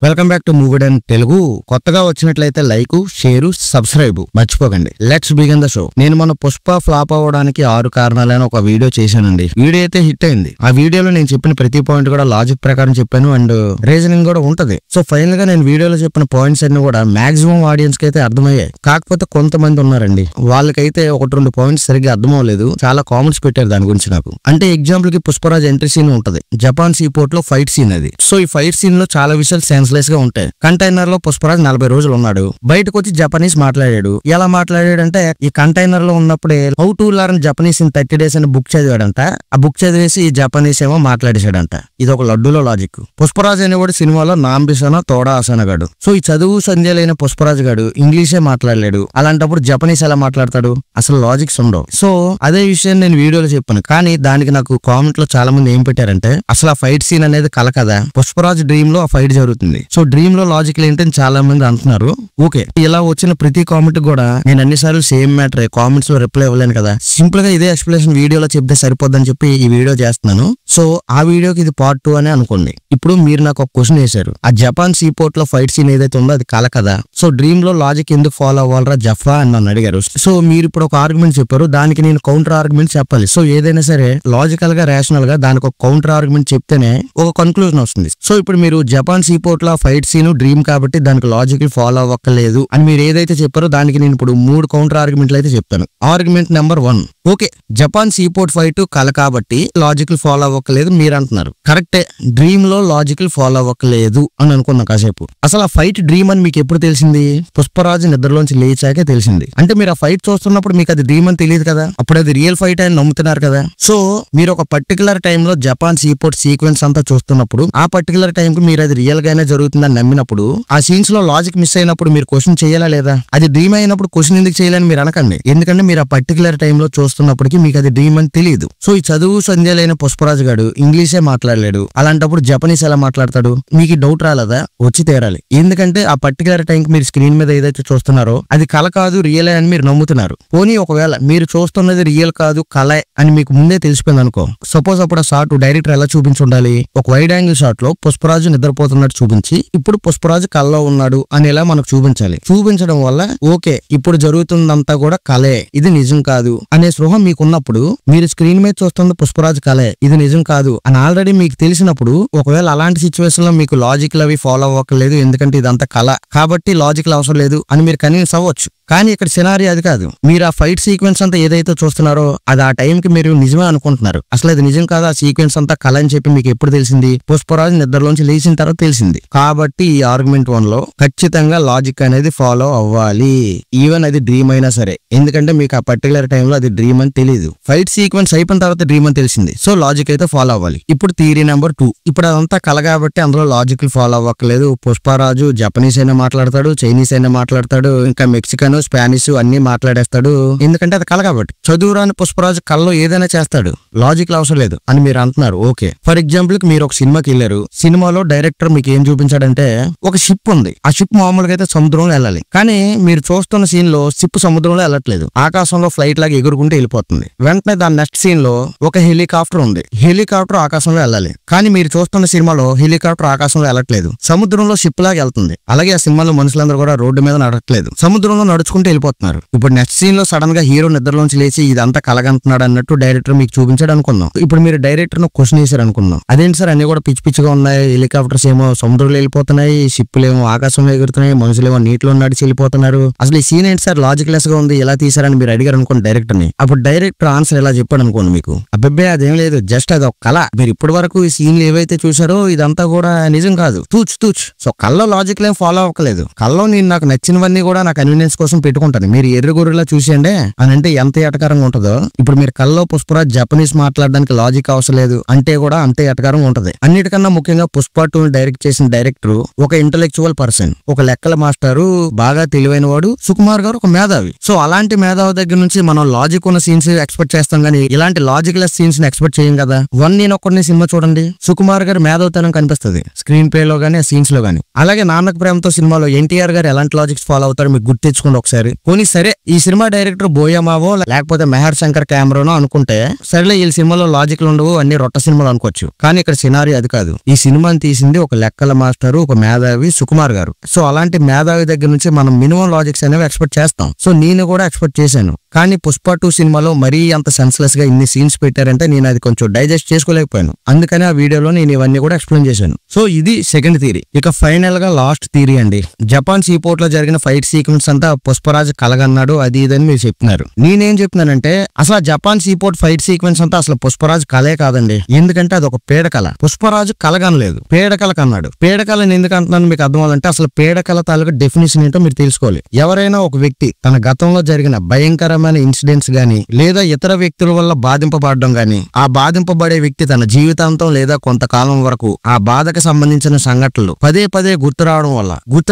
Welcome back to movie and Telugu. కొత్తగా వచ్చినట్లయితే like, share, subscribe మర్చిపోకండి. Let's begin the show. నేను మన పుష్ప ఫ్లాప్ అవ్వడానికి 6 కారణాలని ఒక వీడియో చేశానండి. వీడియో అయితే హిట్ అయింది. ఆ వీడియోలో నేను చెప్పిన ప్రతి పాయింట్ కూడా లాజిక్ ప్రకారం చెప్పాను అండ్ రీజనింగ్ కూడా ఉంటది. సో ఫైనల్ గా నేను వీడియోలో చెప్పిన పాయింట్స్ అన్ని కూడా మాక్సిమం ఆడియన్స్ కి అయితే అర్థమయ్యాయి. కాకపోతే కొంతమంది ఉన్నారండి, వాళ్ళకైతే 1-2 పాయింట్స్ సరిగ్గా అర్థం అవ్వలేదు. చాలా కామెంట్స్ పెట్టారు దాని గురించి నాకు. అంటే ఎగ్జాంపుల్ కి పుష్పరాజ్ ఎంట్రీ సీన్ ఉంటది, జపాన్ సీ పోర్ట్ లో ఫైట్ సీన్ అది. సో ఈ ఫైట్ సీన్ లో చాలా విషయాలు సెన్స్లెస్ గా ఉంటాయి. కంటైనర్ లో పుష్పరాజ్ 40 రోజులు ఉన్నాడు. బయటకు వచ్చి జపనీస్ మాట్లాడాడు. ఎలా మాట్లాడాడంటే, ఈ కంటైనర్ లో ఉన్నప్పుడే how to learn Japanese in 30 days అని బుక్ చదివాడంట. ఆ బుక్ చదివేసి ఈ జపనీస్ ఏమో మాట్లాడేశాడంట. ఇది ఒక లడ్డూలో లాజిక్. పుష్పరాజ్ అనేవాడు సినిమాలో నాంబిసన తోడా అసనగాడు. సో ఈ చదువు సంధ్యలైన పుష్పరాజ్ గాడు ఇంగ్లీషే మాట్లాడలేడు. అలాంటప్పుడు జపనీస్ ఎలా మాట్లాడతాడు? అసలు లాజిక్స్ ఉండవు. సో అదే విషయం నేను వీడియోలో చెప్పాను. కానీ దానికి నాకు కామెంట్ లో చాలా మంది ఏం పెట్టారంటే, అసలు ఆ ఫైట్ సీన్ అనేది కల కదా, పుష్పరాజ్ డ్రీమ్ లో ఆ ఫైట్ జరుగుతుంది. సో డ్రీమ్ లో లాజిక్ ఏంటని చాలా మంది అంటున్నారు. ఓకే, ఇలా వచ్చిన ప్రతి కామెంట్ కూడా నేను అన్నిసార్లు సేమ్ మ్యాటర్ కామెంట్స్ లో రిప్లై ఇవ్వలేను కదా. సింపుల్ గా ఇదే ఎక్స్ప్లెనేషన్ వీడియోలో చెప్తే సరిపోద్దని చెప్పి ఈ వీడియో చేస్తున్నాను. సో ఆ వీడియోకి ఇది పార్ట్ 2 అని అనుకోండి. ఇప్పుడు మీరు నాకు ఒక క్వశ్చన్ వేశారు, ఆ జపాన్ సీ పోర్ట్ లో ఫైట్ సీన్ ఏదైతే ఉందో అది కల కదా, సో డ్రీమ్ లో లాజిక్ ఎందుకు ఫాలో అవ్వాలరా జఫా అని నన్ను అడిగారు. సో మీరు ఇప్పుడు ఒక ఆర్గ్యుమెంట్ చెప్పారు, దానికి నేను కౌంటర్ ఆర్గ్యుమెంట్ చెప్పాలి. సో ఏదైనా సరే లాజికల్ గా రేషనల్ గా దానికి ఒక కౌంటర్ ఆర్గ్యుమెంట్ చెప్తేనే ఒక కన్క్లూజన్ వస్తుంది. సో ఇప్పుడు మీరు జపాన్ సీ పోర్ట్ లో ఫైట్ సీన్ డ్రీమ్ కాబట్టి దానికి లాజిక్ ఫాలో అవ్వక్కలేదు అని మీరు ఏదైతే చెప్పారో దానికి నేను ఇప్పుడు 3 కౌంటర్ ఆర్గ్యుమెంట్లు అయితే చెప్తాను. Argument number 1, okay Japan see port fight కల కాబట్టి లాజికల్ ఫాలో అవ్వక్కలేదు మీరు అంటున్నారు. కరెక్టే, డ్రీమ్ లో లాజికల్ ఫాలో అవ్వక్కలేదు అని అనుకున్నా కాసేపు. అసలు ఆ ఫైట్ డ్రీమ్ అని మీకు ఎప్పుడు తెలిసింది? పుష్పరాజు నిద్రలోంచి లేచాకే తెలిసింది. అంటే మీరు ఆ ఫైట్ చూస్తున్నప్పుడు మీకు అది డ్రీమ్ అని తెలియదు కదా, అప్పుడు అది రియల్ ఫైట్ అని నమ్ముతున్నారు కదా. సో మీరు ఒక పర్టికులర్ టైమ్ లో జపాన్ సీ పోర్ట్ సీక్వెన్స్ అంతా చూస్తున్నప్పుడు ఆ పర్టికులర్ టైం కి మీరు అది రియల్ గానే జరుగుతుందని నమ్మినప్పుడు ఆ సీన్స్ లో లాజిక్ మిస్ అయినప్పుడు మీరు క్వశ్చన్ చేయాలా లేదా? అది డ్రీమ్ అయినప్పుడు క్వశ్చన్ ఎందుకు చేయాలని మీరు అనకండి. ఎందుకంటే మీరు ఆ పర్టికులర్ టైం లో చూస్తున్నప్పటికీ మీకు అది డ్రీమ్ అని తెలియదు. సో ఈ చదువు సంధ్యలైన పుష్పరాజు గాడు ఇంగ్లీషే మాట్లాడలేడు. అలాంటప్పుడు జపనీస్ ఎలా మాట్లాడతాడు? మీకు డౌట్ రాలేదా? వచ్చి తీరాలి. ఎందుకంటే ఆ పర్టికులర్ టైం కి మీరు స్క్రీన్ మీద ఏదైతే చూస్తున్నారో అది కల కాదు రియలే అని మీరు నమ్ముతున్నారు. పోనీ ఒకవేళ మీరు చూస్తున్నది రియల్ కాదు కలే అని మీకు ముందే తెలిసిపోయింది అనుకో, సపోజ్ అప్పుడు ఆ షాట్ డైరెక్టర్ ఎలా చూపించి ఉండాలి? ఒక వైడ్ యాంగిల్ షాట్ లో పుష్పరాజు నిద్రపోతున్నట్టు చూపించి ఇప్పుడు పుష్పరాజు కల్లో ఉన్నాడు అనేలా మనకు చూపించాలి. చూపించడం వల్ల ఓకే ఇప్పుడు జరుగుతుందంతా కూడా కలే, ఇది నిజం కాదు అనే స్పృహ మీకున్నప్పుడు మీరు స్క్రీన్ మీద చూస్తున్న పుష్పరాజు కలే, ఇది నిజం కాదు అని ఆల్రెడీ మీకు తెలిసినప్పుడు, ఒకవేళ అలాంటి సిచ్యువేషన్ లో మీకు లాజిక్లు అవి ఫాలో అవ్వకలేదు ఎందుకంటే ఇదంతా కళ కాబట్టి లాజిక్లు అవసరం లేదు అని మీరు కన్విన్స్ అవ్వచ్చు. కానీ ఇక్కడ సినారీ అది కాదు. మీరు ఆ ఫైట్ సీక్వెన్స్ అంతా ఏదైతే చూస్తున్నారో అది ఆ టైంకి మీరు నిజమే అనుకుంటున్నారు. అసలు అది నిజం కాదు, ఆ సీక్వెన్స్ అంతా కళ అని చెప్పి మీకు ఎప్పుడు తెలిసింది? పుష్పరాజు నిద్రలోంచి లేచిన తర్వాత తెలిసింది. కాబట్టి ఈ ఆర్గ్యుమెంట్ 1 లో ఖచ్చితంగా లాజిక్ అనేది ఫాలో అవ్వాలి, ఈవెన్ అది డ్రీమ్ అయినా సరే. ఎందుకంటే మీకు ఆ పర్టికులర్ టైంలో అది డ్రీమ్ అని తెలియదు. ఫైట్ సీక్వెన్స్ అయిపోయిన తర్వాత డ్రీమ్ అని తెలిసింది. సో లాజిక్ అయితే ఫాలో అవ్వాలి. ఇప్పుడు థియరీ నెంబర్ 2, ఇప్పుడు అదంతా కళ కాబట్టి అందులో లాజిక్ ఫాలో అవ్వట్లేదు. పుష్పరాజు జపనీస్ అయినా మాట్లాడతాడు, చైనీస్ అయినా మాట్లాడతాడు, ఇంకా మెక్సికన్, స్పానిష్ అన్ని మాట్లాడేస్తాడు. ఎందుకంటే అది కళ కాబట్టి. చదువురాని పుష్పరాజు కళ్ళలో ఏదైనా చేస్తాడు, లాజిక్ అవసరం లేదు అని మీరు అంటున్నారు. ఓకే, ఫర్ ఎగ్జాంపుల్ మీరు ఒక సినిమాకి వెళ్ళారు. సినిమాలో డైరెక్టర్ మీకు ఏం చూపించాడంటే, ఒక షిప్ ఉంది. ఆ షిప్ మామూలుగా అయితే సముద్రంలో వెళ్ళాలి. కానీ మీరు చూస్తున్న సీన్ లో షిప్ సముద్రంలో వెళ్ళట్లేదు, ఆకాశంలో ఫ్లైట్ లాగా ఎగురుకుంటూ వెళ్ళిపోతుంది. వెంటనే దాని నెక్స్ట్ సీన్ లో ఒక హెలికాప్టర్ ఉంది. హెలికాప్టర్ ఆకాశంలో వెళ్ళాలి. కానీ మీరు చూస్తున్న సినిమాలో హెలికాప్టర్ ఆకాశంలో వెళ్ళట్లేదు, సముద్రంలో షిప్ లాగా వెళ్తుంది. అలాగే ఆ సినిమాలో మనుషులందరూ కూడా రోడ్డు మీద నడట్లేదు, సముద్రంలో నడుచుకుంటూ వెళ్ళిపోతున్నారు. ఇప్పుడు నెక్స్ట్ సీన్ లో సడన్ గా హీరో నిద్రలోంచి లేచి ఇదంతా కలగంటున్నాడు అన్నట్టు డైరెక్టర్ మీకు చూపించాడు అనుకుందాం. ఇప్పుడు మీరు డైరెక్టర్ ను క్వశ్చన్ చేశారు అనుకుందాం, అదేంటి సార్ అన్ని కూడా పిచ్చి పిచ్చిగా ఉన్నాయి, హెలికాప్టర్స్ ఏమో సముద్రంలో వెళ్ళిపోతున్నాయి, షిప్లు ఏమో ఆకాశంలో ఎగురుతున్నాయి, మనుషులు ఏమో నీటిలో నడిచి వెళ్ళిపోతున్నారు, అసలు ఈ సీన్ ఏంటి సార్ లాజిక్ లెస్ గా ఉంది, ఎలా తీసారని మీరు అడిగారు అనుకోండి డైరెక్టర్ ని. అప్పుడు డైరెక్టర్ ఆన్సర్ ఎలా చెప్పాడు అనుకోండి మీకు, అబ్బాయి అదేం లేదు, జస్ట్ అది ఒక కళ, మీరు ఇప్పటి వరకు ఈ సీన్లు ఏవైతే చూసారో ఇదంతా కూడా నిజం కాదు, తూచ్ తూచ్. సో కళ్ళలో లాజిక్ ఏం ఫాలో అవ్వలేదు. కళ్ళలో నేను నాకు నచ్చినవన్నీ కూడా నా కన్వీనియన్స్ కోసం పెట్టుకుంటాను. మీరు ఎర్రగొర్రెలా చూసేయండి అని అంటే ఎంత ఎటకారంగా ఉంటుందో, ఇప్పుడు మీరు కళ్ళలో పుష్పరాజ్ జపనీస్ మాట్లాడడానికి లాజిక్ అవసరం లేదు అంటే కూడా అంతే ఎటకారంగా ఉంటది. అన్నిటికన్నా ముఖ్యంగా పుష్ప 2 డైరెక్ట్ చేసిన డైరెక్టర్ ఒక ఇంటలెక్చువల్ పర్సన్, ఒక లెక్కల మాస్టరు, బాగా తెలివైన వాడు. సుకుమార్ గారు ఒక మేధావి. సో అలాంటి మేధావి దగ్గర నుంచి మనం లాజిక్ ఉన్న సీన్స్ ఎక్స్పెక్ట్ చేస్తాం కానీ ఇలాంటి లాజిక్ లెస్ సీన్స్ ని ఎక్స్పెక్ట్ చేయం కదా. నేను ఒక్కడిని సినిమా చూడండి, సుకుమార్ గారు మేధావితనం కనిపిస్తుంది స్క్రీన్ ప్లే లో గానీ సీన్స్ లో గానీ. అలాగే నాన్నకు ప్రేమతో సినిమాలో ఎన్టీఆర్ గారు ఎలాంటి లాజిక్స్ ఫాలో అవుతారు మీకు గుర్తు తెచ్చుకోండి ఒకసారి. పోనీ సరే ఈ సినిమా డైరెక్టర్ బోయమావో లేకపోతే మెహర్ శంకర్ కెమెరానో అనుకుంటే సరేలే ఈ సినిమాలో లాజిక్లు ఉండవు, అన్ని రొట్ట సినిమాలు అనుకోవచ్చు. కానీ ఇక్కడ సినారీ అది కాదు. ఈ సినిమాని తీసింది ఒక లెక్కల మాస్టర్, ఒక మేధావి సుకుమార్ గారు. సో అలాంటి మేధావి దగ్గర నుంచి మనం మినిమం లాజిక్స్ అనేవి ఎక్స్పెక్ట్ చేస్తాం. సో నేను కూడా ఎక్స్పెక్ట్ చేశాను. కానీ పుష్ప 2 సినిమాలో మరీ అంత సెన్స్లెస్ గా ఇన్ని సీన్స్ పెట్టారంటే నేను అది కొంచెం డైజెస్ట్ చేసుకోలేకపోయాను. అందుకని ఆ వీడియోలో నేను ఇవన్నీ కూడా ఎక్స్ప్లెయిన్ చేశాను. సో ఇది సెకండ్ థియరీ. ఇక ఫైనల్ గా లాస్ట్ థియరీ అండి. జపాన్ సీపోర్ట్ లో జరిగిన ఫైట్ సీక్వెన్స్ అంతా పుష్పరాజ్ కలగన్నాడు అది ఇదని మీరు చెప్తున్నారు. నేనేం చెప్తున్నానంటే అసలు ఆ జపాన్ సీపోర్ట్ ఫైట్ సీక్వెన్స్ అంతా అసలు పుష్పరాజ్ కలే కాదండి. ఎందుకంటే అది ఒక పేడకల. పుష్పరాజు కలగనలేదు, పేడకల కన్నాడు. పేడకలని ఎందుకు అంటున్నాను మీకు అర్థం అవ్వాలంటే అసలు పేడకల తాలూకా డెఫినేషన్ ఏంటో మీరు తెలుసుకోవాలి. ఎవరైనా ఒక వ్యక్తి తన గతంలో జరిగిన భయంకరమైన ఇన్సిడెంట్స్ గానీ లేదా ఇతర వ్యక్తుల వల్ల బాధింపబడడం గానీ ఆ బాధింపబడే వ్యక్తి తన జీవితాంతం లేదా కొంతకాలం వరకు ఆ బాధకు సంబంధించిన సంఘటనలు పదే పదే గుర్తు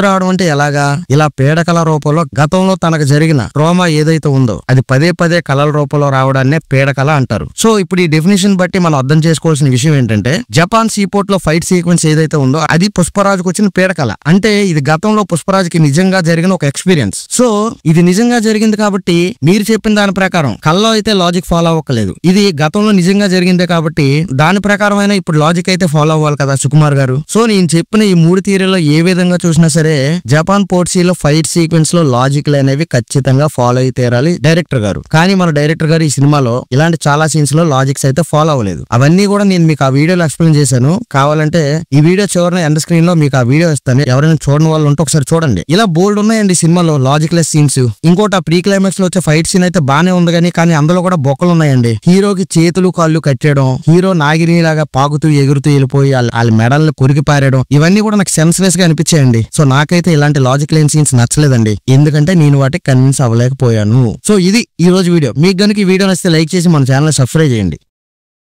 రావడం అంటే ఎలాగా, ఇలా పీడకల రూపంలో గతంలో తనకు జరిగిన ట్రోమా ఏదైతే ఉందో అది పదే పదే కళల రూపంలో రావడాన్నే పీడకల అంటారు. సో ఇప్పుడు ఈ డెఫినేషన్ బట్టి మనం అర్థం చేసుకోవాల్సిన విషయం ఏంటంటే జపాన్ సీపోర్ట్ లో ఫైట్ సీక్వెన్స్ ఏదైతే ఉందో అది పుష్పరాజుకు వచ్చిన పీడకల. అంటే ఇది గతంలో పుష్పరాజుకి నిజంగా జరిగిన ఒక ఎక్స్పీరియన్స్. సో ఇది నిజంగా జరిగింది కాబట్టి మీరు చెప్పిన దాని ప్రకారం కల్లో అయితే లాజిక్ ఫాలో అవ్వకలేదు. ఇది గతంలో నిజంగా జరిగిందే కాబట్టి దాని ప్రకారమైన ఇప్పుడు లాజిక్ అయితే ఫాలో అవ్వాలి కదా సుకుమార్ గారు. సో నేను చెప్పిన ఈ 3 థియరీలో ఏ విధంగా చూసినా సరే జపాన్ పోర్ట్సీలో ఫైట్ సీక్వెన్స్ లో లాజిక్లు అనేవి ఖచ్చితంగా ఫాలో అయి తీరాలి డైరెక్టర్ గారు. కానీ మన డైరెక్టర్ గారు ఈ సినిమాలో ఇలాంటి చాలా సీన్స్ లో లాజిక్స్ అయితే ఫాలో అవ్వలేదు. అవన్నీ కూడా నేను మీకు ఆ వీడియోలో ఎక్స్ప్లెయిన్ చేశాను. కావాలంటే ఈ వీడియో చివరిన ఎండ్ స్క్రీన్ లో మీకు ఆ వీడియో ఇస్తాను. ఎవరైనా చూడని వాళ్ళు ఉంటే ఒకసారి చూడండి. ఇలా బోల్డ్ ఉన్నాయండి సినిమాలో లాజిక్ లెస్ సీన్స్. ఇంకోటి ఆ ప్రీ క్లైమాక్స్ లో వచ్చే ఫైట్ సీన్ అయితే బానే ఉంది కానీ అందులో కూడా బొక్కలు ఉన్నాయండి. హీరోకి చేతులు కాళ్ళు కట్టేయడం, హీరో నాగిని లాగా పాకుతూ ఎగురుతూ వెళ్ళిపోయి వాళ్ళ మెడల్ని కొరికి పారేయడం, ఇవన్నీ కూడా నాకు సెన్స్లెస్ గా అనిపించాయండి. సో నాకైతే ఇలాంటి లాజిక్ లేని సీన్స్ నచ్చలేదండి. ఎందుకంటే నేను వాటికి కన్విన్స్ అవ్వలేకపోయాను. సో ఇది ఈ రోజు వీడియో. మీకు గనుక ఈ వీడియో నచ్చితే లైక్ చేసి మన ఛానల్ సబ్స్క్రైబ్ చేయండి.